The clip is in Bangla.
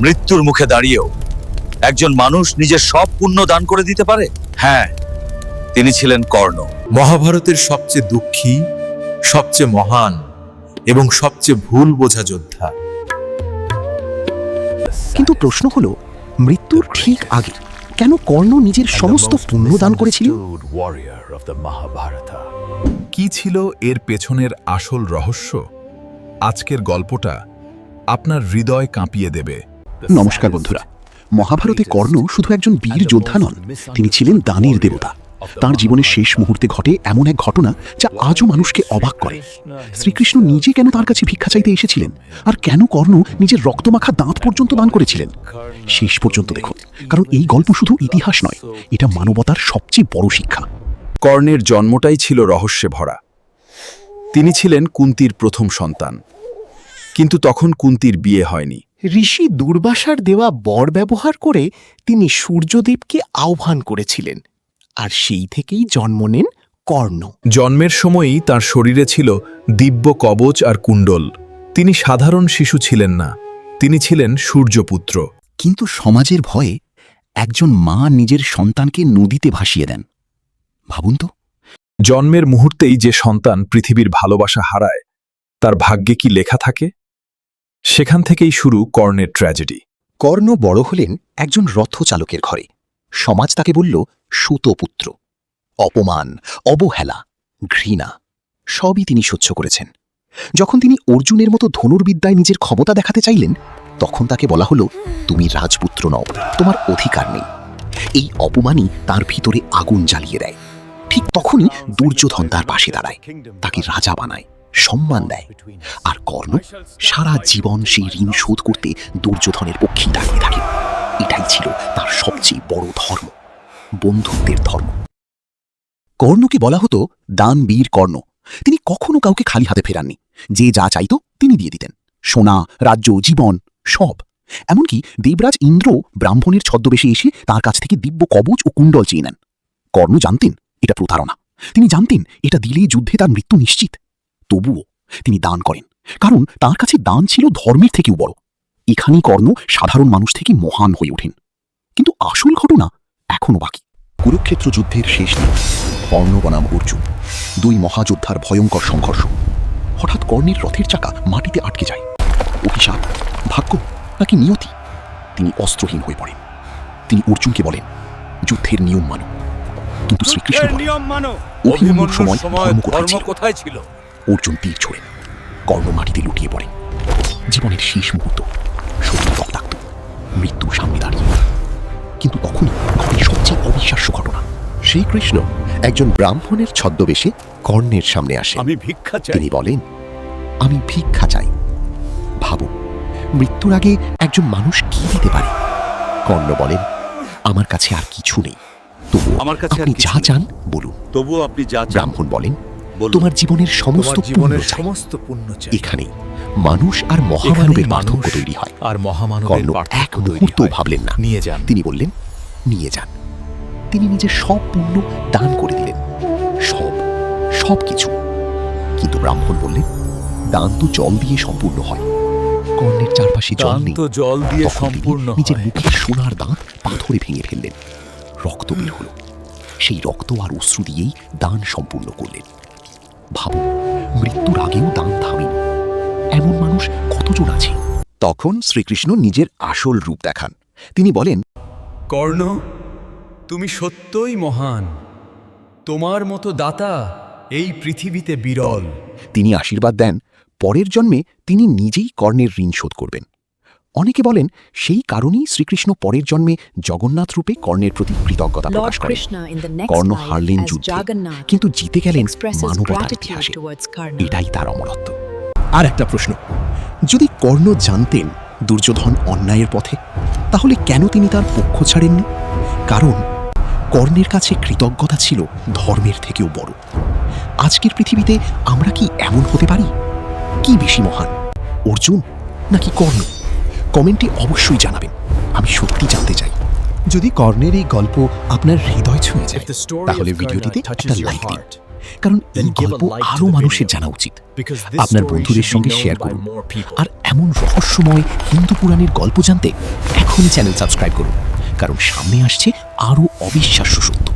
মৃত্যুর মুখে দাঁড়িয়েও একজন মানুষ নিজের সব পুণ্য দান করে দিতে পারে? হ্যাঁ, তিনি ছিলেন কর্ণ। মহাভারতের সবচেয়ে দুঃখী, সবচেয়ে মহান এবং সবচেয়ে ভুল বোঝা যোদ্ধা। কিন্তু প্রশ্ন হলো, মৃত্যুর ঠিক আগে কেন কর্ণ নিজের সমস্ত পুণ্য দান করেছিলেন? কি ছিল এর পেছনের আসল রহস্য? আজকের গল্পটা আপনার হৃদয় কাঁপিয়ে দেবে। নমস্কার বন্ধুরা, মহাভারতে কর্ণ শুধু একজন বীর যোদ্ধা নন, তিনি ছিলেন দানের দেবতা। তার জীবনের শেষ মুহূর্তে ঘটে এমন এক ঘটনা যা আজও মানুষকে অবাক করে। শ্রীকৃষ্ণ নিজে কেন তার কাছে ভিক্ষা চাইতে এসেছিলেন, আর কেন কর্ণ নিজের রক্তমাখা দাঁত পর্যন্ত দান করেছিলেন? শেষ পর্যন্ত দেখুন, কারণ এই গল্প শুধু ইতিহাস নয়, এটা মানবতার সবচেয়ে বড় শিক্ষা। কর্ণের জন্মটাই ছিল রহস্যে ভরা। তিনি ছিলেন কুন্তির প্রথম সন্তান, কিন্তু তখন কুন্তির বিয়ে হয়নি। ঋষি দুর্বাসার দেওয়া বর ব্যবহার করে তিনি সূর্যদেবকে আহ্বান করেছিলেন, আর সেই থেকেই জন্ম নেন কর্ণ। জন্মের সময়ই তার শরীরে ছিল দিব্য কবচ আর কুণ্ডল। তিনি সাধারণ শিশু ছিলেন না, তিনি ছিলেন সূর্যপুত্র। কিন্তু সমাজের ভয়ে একজন মা নিজের সন্তানকে নদীতে ভাসিয়ে দেন। ভাবুন তো, জন্মের মুহূর্তেই যে সন্তান পৃথিবীর ভালোবাসা হারায়, তার ভাগ্যে কি লেখা থাকে? সেখান থেকেই শুরু কর্ণের ট্র্যাজেডি। কর্ণ বড় হলেন একজন রথচালকের ঘরে। সমাজ তাকে বলল সুতপুত্র। অপমান, অবহেলা, ঘৃণা সবই তিনি সহ্য করেছেন। যখন তিনি অর্জুনের মতো ধনুর্বিদ্যায় নিজের ক্ষমতা দেখাতে চাইলেন, তখন তাকে বলা হলো, তুমি রাজপুত্র নও, তোমার অধিকার নেই। এই অপমানই তার ভিতরে আগুন জ্বালিয়ে দেয়। ঠিক তখনই দুর্যোধন তার পাশে দাঁড়ায়, তাকে রাজা বানায়, সম্মান দেয়। আর কর্ণ সারা জীবন সেই ঋণ শোধ করতে দুর্যোধনের পক্ষেই দাঁড়িয়ে থাকে। এটাই ছিল তার সবচেয়ে বড় ধর্ম, বন্ধুত্বের ধর্ম। কর্ণকে বলা হতো দানবীর কর্ণ। তিনি কখনো কাউকে খালি হাতে ফেরাননি। যে যা চাইত তিনি দিয়ে দিতেন, সোনা, রাজ্য, জীবন, সব। এমনকি দেবরাজ ইন্দ্র ব্রাহ্মণের ছদ্মবেশে এসে তার কাছ থেকে দিব্য কবচ ও কুণ্ডল চেয়ে নেন। কর্ণ জানতেন এটা প্রতারণা, তিনি জানতেন এটা দিলে যুদ্ধে তার মৃত্যু নিশ্চিত। তবুও তিনি দান করেন, কারণ তার কাছে দান ছিল ধর্মের থেকেও বড়। এখানেই কর্ণ সাধারণ মানুষ থেকে মহান হয়ে ওঠেন। কিন্তু আসল ঘটনা এখনো বাকি। কুরুক্ষেত্র যুদ্ধের শেষ দিন, কর্ণ বনাম অর্জুন, দুই মহাযোদ্ধার ভয়ঙ্কর সংঘর্ষ। হঠাৎ কর্ণের রথের চাকা মাটিতে আটকে যায়। অভিশাপ, ভাগ্য নাকি নিয়তি? তিনি অস্ত্রহীন হয়ে পড়েন। তিনি অর্জুনকে বলেন, যুদ্ধের নিয়ম মানো। কিন্তু শ্রীকৃষ্ণ বলেন, অভিমন্যুর সময় ধর্ম কোথায় ছিল? অর্জুন তীর ছোড়েন, কর্ণ মাটিতে লুটিয়ে পড়েন। জীবনের শেষ মুহূর্ত, শরীর রক্তাক্ত, মৃত্যু সামনে দাঁড়িয়ে। কিন্তু তখনই ঘটে সবচেয়ে অবিশ্বাস্য ঘটনা। শ্রীকৃষ্ণ একজন ব্রাহ্মণের ছদ্মবেশে কর্ণের সামনে আসেন। তিনি বলেন, আমি ভিক্ষা চাই। ভাবুন, মৃত্যুর আগে একজন মানুষ কি দিতে পারে? কর্ণ বলেন, আমার কাছে আর কিছু নেই, তবুও আমার কাছে আপনি যা চান বলুন। তবুও আপনি যা চান ব্রাহ্মণ বলেন, তোমার জীবনের সমস্ত পুণ্য চাই। এখানেই মানুষ আর মহামানবের পার্থক্য তৈরি হয়। আর মহামানবের কর্ণ পার্থক্য এক তৈরি মুহূর্ত হয়। ভাবলেন না। নিয়ে যান। তিনি বললেন, নিয়ে যান। তিনি নিজের সব পুণ্য দান করে দিলেন, সব কিছু। কিন্তু ব্রাহ্মণ বললেন, দান তো জল দিয়ে সম্পূর্ণ হয়। কর্ণের চারপাশে জল নেই। জল দিয়ে তখন তিনি সম্পূর্ণ নিজের হয়। মুখের সোনার দাঁত পাথরে ভেঙে ফেললেন। রক্ত বের হলো। সেই রক্ত আর অশ্রু দিয়েই দান সম্পূর্ণ করলেন। ভাবুন, মৃত্যুর আগেও দান থামেনি। এমন মানুষ কতজন আছে? তখন শ্রীকৃষ্ণ নিজের আসল রূপ দেখান। তিনি বলেন, কর্ণ, তুমি সত্যই মহান। তোমার মতো দাতা এই পৃথিবীতে বিরল। তিনি আশীর্বাদ দেন পরের জন্মে তিনি নিজেই কর্ণের ঋণ শোধ করবেন। অনেকে বলেন সেই কারণেই শ্রীকৃষ্ণ পরের জন্মে জগন্নাথ রূপে কর্ণের প্রতি কৃতজ্ঞতা প্রকাশ করেন। কর্ণ হারলেন যুদ্ধে, কিন্তু জিতে গেলেন মানবতার ইতিহাসে। এটাই তার অমরত্ব। আর একটা প্রশ্ন, যদি কর্ণ জানতেন দুর্যোধন অন্যায়ের পথে, তাহলে কেন তিনি তার পক্ষ ছাড়েননি? কারণ কর্ণের কাছে কৃতজ্ঞতা ছিল ধর্মের থেকেও বড়। আজকের পৃথিবীতে আমরা কি এমন হতে পারি? কি বেশি মহান, অর্জুন নাকি কর্ণ? কমেন্টে অবশ্যই জানাবেন, আমি সত্যি জানতে চাই। যদি কর্ণের এই গল্প আপনার হৃদয় ছুঁয়ে যায়, তাহলে ভিডিওটিতে একটা লাইক দিন কারণ এই গল্প আরও মানুষের জানা উচিত। আপনার বন্ধুদের সঙ্গে শেয়ার করুন। আর এমন রহস্যময় হিন্দু পুরাণের গল্প জানতে এখনই চ্যানেল সাবস্ক্রাইব করুন, কারণ সামনে আসছে আরও অবিশ্বাস্য সত্য।